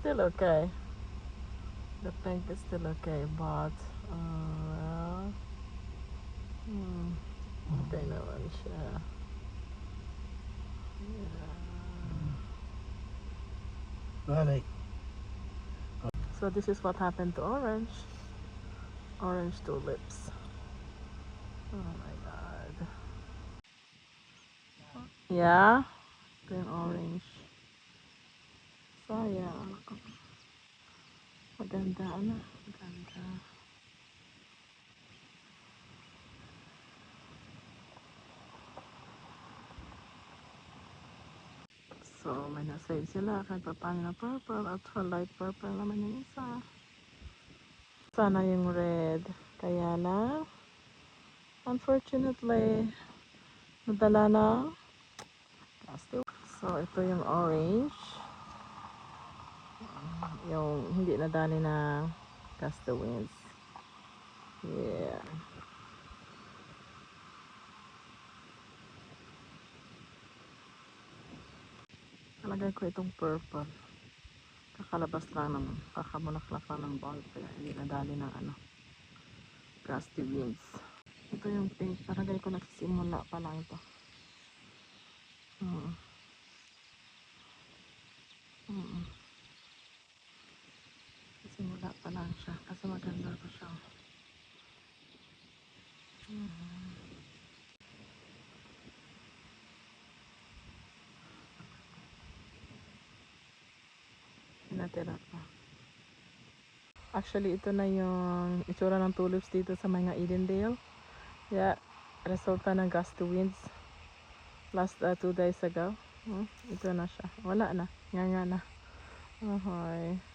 Still okay. The pink is still okay, but well, okay naman siya. Balik. So this is what happened to orange. Orange tulips. Oh my god. Yeah? Ito yung orange. Sayang. Maganda, ano? Maganda. So, may na-save sila kahit pa paano na purple at light purple naman yung isa. Sana yung red. Kaya lang, unfortunately, nadala na. So, ito yung orange. Yung hindi nadali na castawings. Yeah. Talagay ko itong purple. Kakalabas lang ng, kakamulaklak lang ng bulb. Kaya hindi nadali ng ano, castawings. Ito yung pink. Talagay ko nagsisimula pa lang ito. Hmm. Hmm. Simula pa lang siya. Kasi maganda pa siya. Natira pa. Actually, ito na yung itsura ng tulips dito sa mga Edendale. Yeah, resulta ng gust to winds last 2 days ago. Ito na siya. Wala na. Nga na. Ahoy.